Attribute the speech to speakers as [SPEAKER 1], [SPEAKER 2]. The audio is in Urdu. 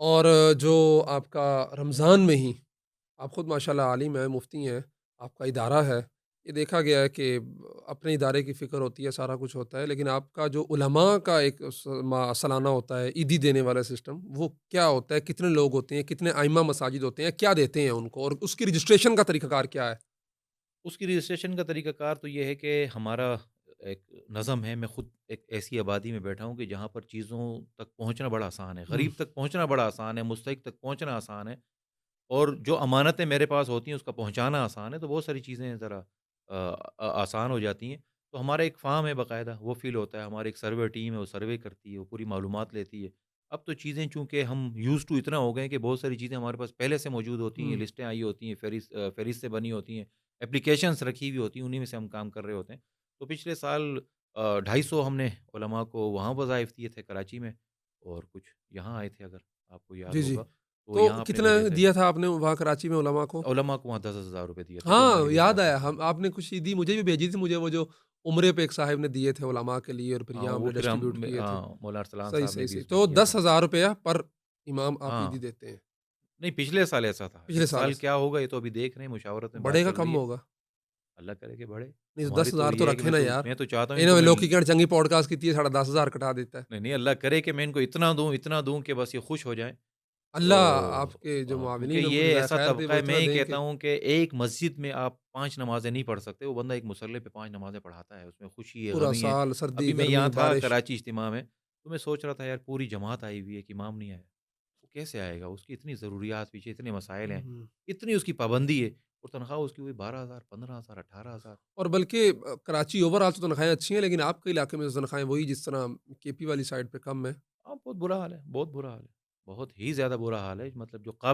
[SPEAKER 1] اور جو آپ کا رمضان میں ہی آپ خود ماشاءاللہ عالم ہیں، مفتی ہیں، آپ کا ادارہ ہے۔ یہ دیکھا گیا ہے کہ اپنے ادارے کی فکر ہوتی ہے، سارا کچھ ہوتا ہے، لیکن آپ کا جو علماء کا ایک سالانہ ہوتا ہے، عیدی دینے والا سسٹم، وہ کیا ہوتا ہے؟ کتنے لوگ ہوتے ہیں؟ کتنے ائمہ مساجد ہوتے ہیں؟ کیا دیتے ہیں ان کو؟ اور اس کی رجسٹریشن کا طریقہ کار کیا ہے؟
[SPEAKER 2] اس کی رجسٹریشن کا طریقہ کار تو یہ ہے کہ ہمارا ایک نظم ہے، میں خود ایک ایسی آبادی میں بیٹھا ہوں کہ جہاں پر چیزوں تک پہنچنا بڑا آسان ہے،
[SPEAKER 1] ہوں،
[SPEAKER 2] غریب تک پہنچنا بڑا آسان ہے، مستحق تک پہنچنا آسان ہے، اور جو امانتیں میرے پاس ہوتی ہیں اس کا پہنچانا آسان ہے، تو بہت ساری چیزیں ذرا آسان ہو جاتی ہیں۔ تو ہمارا ایک فارم ہے باقاعدہ، وہ فل ہوتا ہے، ہماری ایک سروے ٹیم ہے، وہ سروے کرتی ہے، وہ پوری معلومات لیتی ہے۔ اب تو چیزیں چونکہ ہم یوزڈ ٹو اتنا ہو گئے ہیں کہ بہت ساری چیزیں ہمارے پاس پہلے سے موجود ہوتی ہیں،
[SPEAKER 1] ہوں،
[SPEAKER 2] لسٹیں آئی ہوتی ہیں، فہرستیں بنی ہوتی ہیں، ایپلیکیشنز رکھی ہوئی ہوتی ہیں، انہیں میں سے ہم کام کر رہے ہوتے ہیں۔ تو پچھلے سال 250 ہم نے علماء کو وہاں وظائف دیے تھے کراچی میں، اور کچھ یہاں آئے تھے، اگر آپ کو یاد
[SPEAKER 1] جی، جی۔
[SPEAKER 2] ہوگا، تو
[SPEAKER 1] تو
[SPEAKER 2] یہاں اپنے
[SPEAKER 1] کتنا
[SPEAKER 2] ذریعے سے
[SPEAKER 1] دیا تھا آپ نے وہاں کراچی میں علماء کو؟
[SPEAKER 2] علماء کو وہاں 10,000 روپے دیے تھے جو
[SPEAKER 1] ہاں،
[SPEAKER 2] ہماری
[SPEAKER 1] یاد
[SPEAKER 2] وزارت نے
[SPEAKER 1] آیا،
[SPEAKER 2] کیے
[SPEAKER 1] ہم
[SPEAKER 2] تھے۔
[SPEAKER 1] آپ نے کچھ عیدی مجھے بھی بھیجی تھی، مجھے وہ جو عمرے پہ ایک صاحب نے دیے تھے علماء کے لیے، اور پھر
[SPEAKER 2] ہاں،
[SPEAKER 1] یہاں ہم
[SPEAKER 2] وہ
[SPEAKER 1] نے
[SPEAKER 2] پھر
[SPEAKER 1] ڈسٹریبیوٹ کیے تھے۔
[SPEAKER 2] مولانا ارسلان
[SPEAKER 1] صحیح،
[SPEAKER 2] صاحب نے
[SPEAKER 1] صحیح،
[SPEAKER 2] بھی
[SPEAKER 1] صحیح۔
[SPEAKER 2] اس میں
[SPEAKER 1] تو
[SPEAKER 2] کیا تھا۔
[SPEAKER 1] 10,000 روپیہ پر امام آپ
[SPEAKER 2] ہاں،
[SPEAKER 1] عیدی دیتے ہیں،
[SPEAKER 2] نہیں پچھلے سال ایسا تھا،
[SPEAKER 1] پچھلے
[SPEAKER 2] اس
[SPEAKER 1] سال
[SPEAKER 2] سال
[SPEAKER 1] سے۔
[SPEAKER 2] کیا ہوگا یہ تو ابھی دیکھ رہے ہیں، مشاورت میں بات
[SPEAKER 1] بڑھے گا
[SPEAKER 2] چل
[SPEAKER 1] کم
[SPEAKER 2] رہی ہے،
[SPEAKER 1] ہوگا؟
[SPEAKER 2] اللہ کرے کہ بڑھے۔
[SPEAKER 1] نہیں تو
[SPEAKER 2] ہماری تو
[SPEAKER 1] 10,000 تو
[SPEAKER 2] یہ ہے کہ
[SPEAKER 1] رکھے نا یار،
[SPEAKER 2] میں تو چاہتا ہوں ان کو
[SPEAKER 1] انہوں
[SPEAKER 2] میں
[SPEAKER 1] لوکی کہنا چنگی پوڈ کاسٹ کی ہے، 10,500 کٹا دیتا ہے۔
[SPEAKER 2] نہیں، نہیں اللہ کرے کہ میں ان کو اتنا دوں کہ بس یہ خوش ہو جائیں۔ تو
[SPEAKER 1] اللہ آپ کے جو
[SPEAKER 2] کیونکہ
[SPEAKER 1] معاونین ان کو
[SPEAKER 2] یہ
[SPEAKER 1] جزائے
[SPEAKER 2] ایسا
[SPEAKER 1] خیر دے،
[SPEAKER 2] طبقہ
[SPEAKER 1] وہ
[SPEAKER 2] ہے، میں
[SPEAKER 1] اتنا
[SPEAKER 2] یہ
[SPEAKER 1] دیں کہ
[SPEAKER 2] کہتا ہوں کہ ایک مسجد میں آپ 5 نمازیں نہیں پڑھ سکتے، وہ بندہ ایک مصلی پہ 5 نمازیں پڑھاتا ہے، اس میں خوشی ہے،
[SPEAKER 1] پورا
[SPEAKER 2] غمی ہے۔
[SPEAKER 1] سال سردی،
[SPEAKER 2] ابھی میں
[SPEAKER 1] گرمی،
[SPEAKER 2] یہاں تھا
[SPEAKER 1] بارش۔
[SPEAKER 2] کراچی اجتماع میں، تو میں سوچ رہا تھا یار پوری جماعت آئی ہوئی ہے کہ امام نہیں آیا، وہ کیسے آئے گا؟ اس کی اتنی ضروریات پیچھے، اتنے مسائل ہیں،
[SPEAKER 1] ہوں۔
[SPEAKER 2] اتنی اس کی پابندی ہے، اور تنخواہ اس کی ہوئی 12,000، 15,000، 18,000۔
[SPEAKER 1] اور بلکہ کراچی اوور آل تو تنخواہیں اچھی ہیں، لیکن آپ کے علاقے میں تنخواہیں وہی جس طرح کے پی والی سائڈ پہ کم ہے۔
[SPEAKER 2] ہاں، بہت برا حال ہے، بہت برا حال ہے، بہت ہی زیادہ برا حال ہے، مطلب جو قابل